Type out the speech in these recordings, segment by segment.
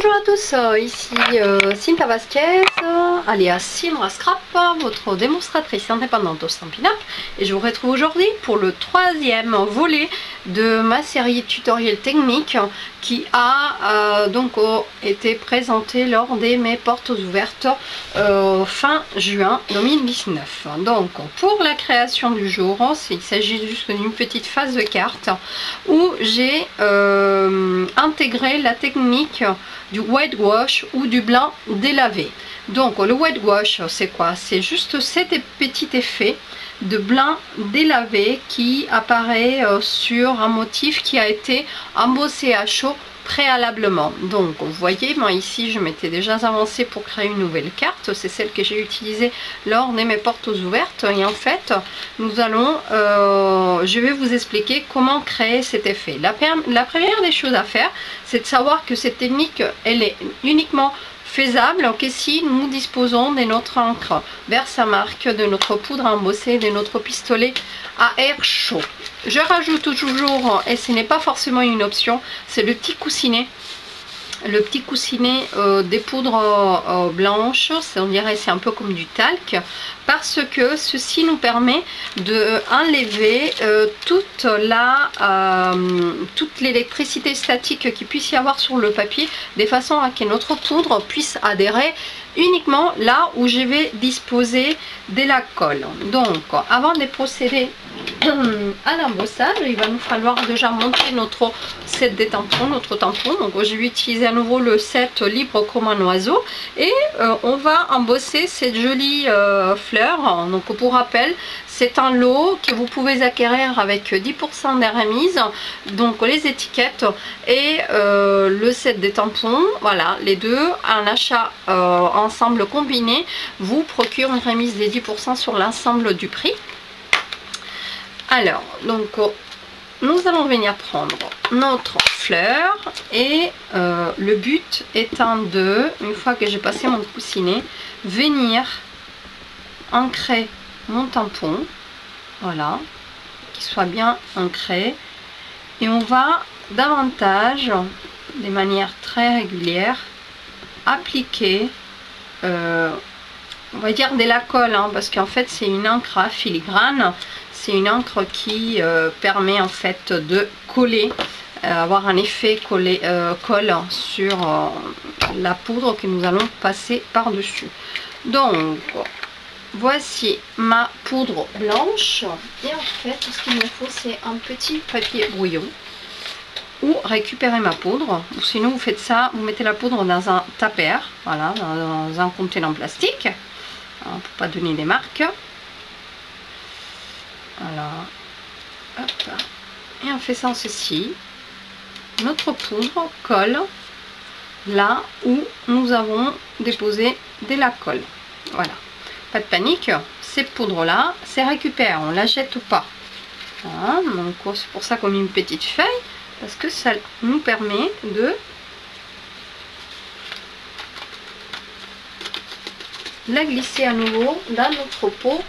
Bonjour à tous, ici Cinta Vasquez, alias Cinra Scrap, votre démonstratrice indépendante au Stampin' Up, et je vous retrouve aujourd'hui pour le troisième volet de ma série tutoriel technique qui a été présentée lors de mes portes ouvertes fin juin 2019. Donc pour la création du jour, il s'agit juste d'une petite phase de carte où j'ai intégré la technique du whitewash ou du blanc délavé. Donc le whitewash, c'est quoi? C'est juste cet petit effet de blanc délavé qui apparaît sur un motif qui a été embossé à chaud préalablement. Donc vous voyez, moi ici je m'étais déjà avancée pour créer une nouvelle carte, c'est celle que j'ai utilisée lors de mes portes ouvertes, et en fait nous allons je vais vous expliquer comment créer cet effet. La première des choses à faire, c'est de savoir que cette technique elle est uniquement faisable que si nous disposons de notre encre Versamark, de notre poudre embossée, de notre pistolet à air chaud. Je rajoute toujours, et ce n'est pas forcément une option, c'est le petit coussinet. Le petit coussinet des poudres blanches, on dirait c'est un peu comme du talc, parce que ceci nous permet de enlever toute l'électricité statique qu'il puisse y avoir sur le papier, de façon à que notre poudre puisse adhérer uniquement là où je vais disposer de la colle. Donc avant de procéder à l'embossage, il va nous falloir déjà monter notre set de tampons, notre tampon. Donc je vais utiliser à nouveau le set libre comme un oiseau, et on va embosser cette jolie fleur. Donc pour rappel, c'est un lot que vous pouvez acquérir avec 10% de remise, donc les étiquettes et le set des tampons. Voilà, les deux, un achat ensemble combiné vous procure une remise de 10% sur l'ensemble du prix. Alors, donc nous allons venir prendre notre fleur, et le but étant de, une fois que j'ai passé mon coussinet, venir ancrer mon tampon, voilà, qu'il soit bien ancré, et on va davantage, de manière très régulière, appliquer on va dire de la colle, hein, parce qu'en fait c'est une encre à filigrane. C'est une encre qui permet en fait de coller, avoir un effet colle sur la poudre que nous allons passer par dessus. Donc voici ma poudre blanche, et en fait ce qu'il me faut c'est un petit papier brouillon, ou récupérer ma poudre, ou sinon vous faites ça, vous mettez la poudre dans un tupper, voilà, dans un contenant en plastique, hein, pour pas donner des marques. Voilà, hop. Et en faisant ceci, notre poudre colle là où nous avons déposé de la colle. Voilà, pas de panique, cette poudre là c'est récupère, on la jette pas. Voilà, donc c'est pour ça qu'on met une petite feuille, parce que ça nous permet de la glisser à nouveau dans notre pot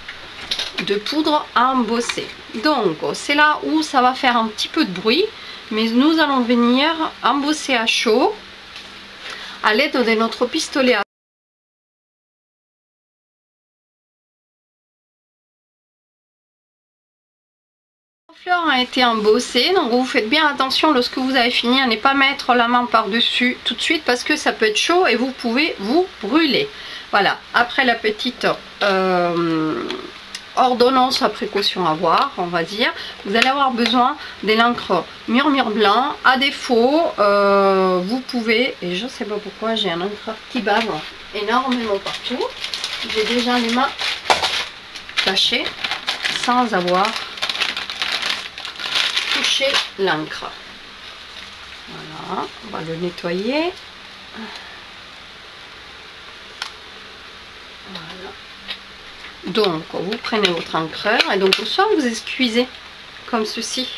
de poudre à embosser. Donc c'est là où ça va faire un petit peu de bruit, mais nous allons venir embosser à chaud à l'aide de notre pistolet à la fleur a été embossée. Donc vous faites bien attention lorsque vous avez fini à ne pas mettre la main par dessus tout de suite, parce que ça peut être chaud et vous pouvez vous brûler. Voilà, après la petite ordonnance à précaution à avoir, on va dire, vous allez avoir besoin de l'encre Murmure Blanc. À défaut, vous pouvez, et je sais pas pourquoi j'ai un encre qui bave énormément partout, j'ai déjà les mains tachées sans avoir touché l'encre. Voilà, on va le nettoyer. Voilà. Donc vous prenez votre encreur, et donc soit vous esquissez comme ceci,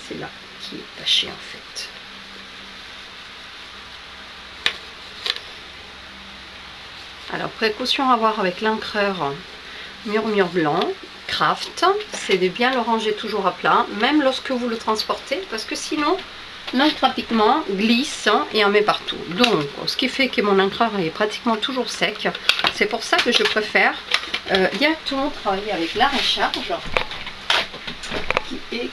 c'est là qui est taché en fait. Alors précaution à avoir avec l'encreur Murmure Blanc, craft, c'est de bien le ranger toujours à plat, même lorsque vous le transportez, parce que sinon l'encre pratiquement glisse et en met partout. Donc ce qui fait que mon encreur est pratiquement toujours sec. C'est pour ça que je préfère directement travailler avec la recharge qui est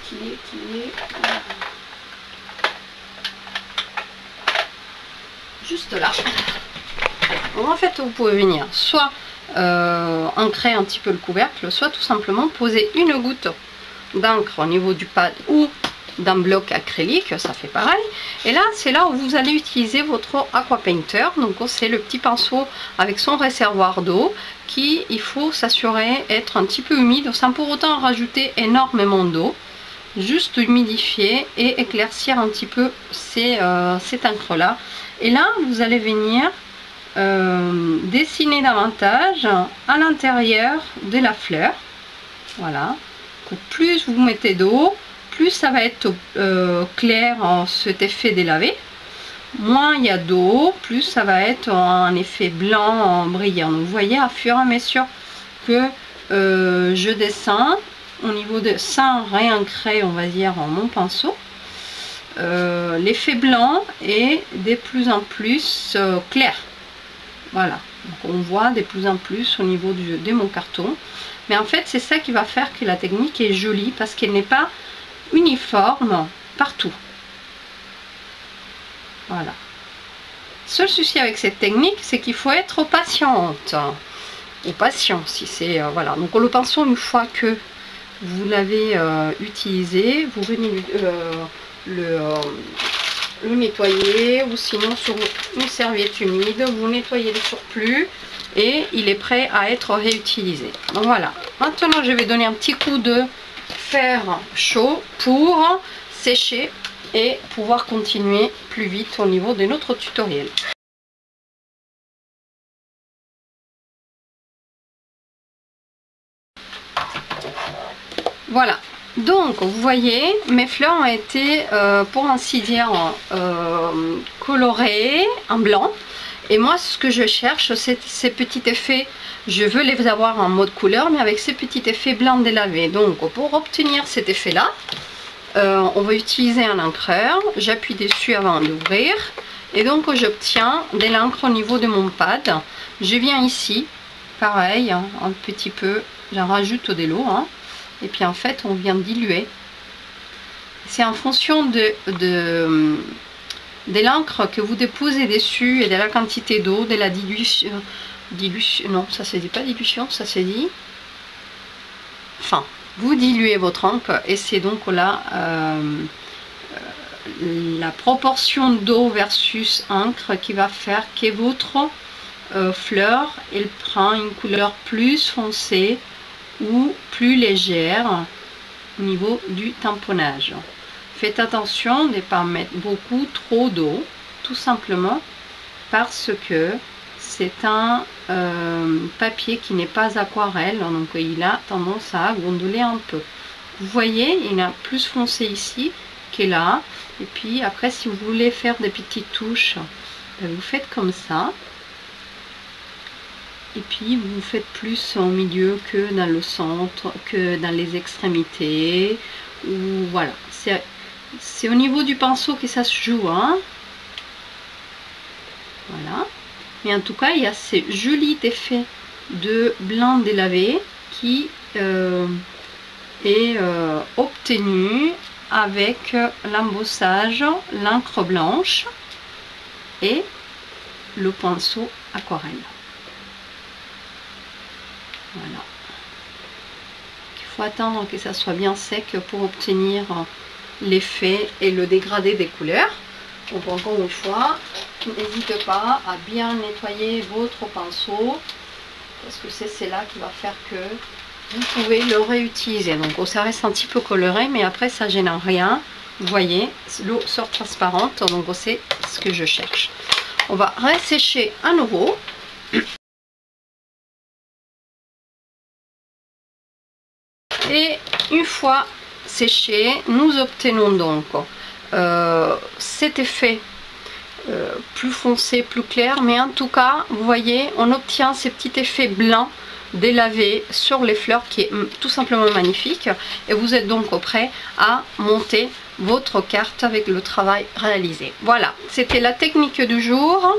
juste là. Donc, en fait vous pouvez venir soit ancrer un petit peu le couvercle, soit tout simplement poser une goutte d'encre au niveau du pad ou d'un bloc acrylique, ça fait pareil. Et là c'est là où vous allez utiliser votre aqua painter. Donc c'est le petit pinceau avec son réservoir d'eau qui, il faut s'assurer être un petit peu humide sans pour autant rajouter énormément d'eau, juste humidifier et éclaircir un petit peu cette encre là. Et là vous allez venir dessiner davantage à l'intérieur de la fleur. Voilà, donc plus vous mettez d'eau, plus ça va être clair en cet effet délavé. Moins il y a d'eau, plus ça va être un effet blanc brillant. Donc vous voyez, à fur et à mesure que je descends au niveau de, sans réancrer on va dire mon pinceau, l'effet blanc est de plus en plus clair. Voilà, donc on voit de plus en plus au niveau de mon carton. Mais en fait c'est ça qui va faire que la technique est jolie, parce qu'elle n'est pas uniforme partout. Voilà. Seul souci avec cette technique, c'est qu'il faut être patiente ou patient si c'est voilà. Donc le pinceau, une fois que vous l'avez utilisé, vous venez le nettoyer, ou sinon sur une serviette humide vous nettoyez le surplus et il est prêt à être réutilisé. Donc voilà, maintenant je vais donner un petit coup de fer chaud pour sécher et pouvoir continuer plus vite au niveau de notre tutoriel. Voilà, donc vous voyez mes fleurs ont été pour ainsi dire colorées en blanc, et moi ce que je cherche c'est ces petits effets. Je veux les avoir en mode couleur, mais avec ces petits effets blancs délavés. Donc pour obtenir cet effet là, on va utiliser un encreur. J'appuie dessus avant d'ouvrir et donc j'obtiens de l'encre au niveau de mon pad. Je viens ici, pareil, hein, un petit peu, j'en rajoute de l'eau, hein, et puis en fait on vient diluer. C'est en fonction de l'encre que vous déposez dessus et de la quantité d'eau, de la dilution. Non, ça se dit pas dilution, ça se dit. Enfin, vous diluez votre encre et c'est donc là la proportion d'eau versus encre qui va faire que votre fleur elle prend une couleur plus foncée ou plus légère au niveau du tamponnage. Faites attention de ne pas mettre beaucoup trop d'eau, tout simplement parce que c'est un papier qui n'est pas aquarelle, donc il a tendance à gondoler un peu. Vous voyez, il a plus foncé ici que là. Et puis après, si vous voulez faire des petites touches, vous faites comme ça. Et puis vous faites plus au milieu que dans le centre, que dans les extrémités. Ou voilà, c'est au niveau du pinceau que ça se joue, hein. Voilà. Mais en tout cas, il y a ces jolis effets de blanc délavé qui est obtenu avec l'embossage, l'encre blanche et le pinceau aquarelle. Voilà. Il faut attendre que ça soit bien sec pour obtenir l'effet et le dégradé des couleurs. Donc encore une fois, n'hésitez pas à bien nettoyer votre pinceau, parce que c'est là qui va faire que vous pouvez le réutiliser. Donc ça reste un petit peu coloré, mais après ça gêne rien. Vous voyez, l'eau sort transparente, donc c'est ce que je cherche. On va ressécher à nouveau. Et une fois séché, nous obtenons donc cet effet plus foncé, plus clair, mais en tout cas vous voyez on obtient ces petits effets blancs délavé sur les fleurs qui est tout simplement magnifique. Et vous êtes donc prêt à monter votre carte avec le travail réalisé. Voilà, c'était la technique du jour.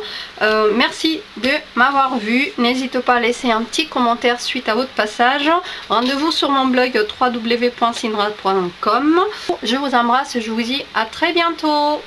Merci de m'avoir vu. N'hésitez pas à laisser un petit commentaire suite à votre passage. Rendez-vous sur mon blog www.cindrad.com. Je vous embrasse et je vous dis à très bientôt.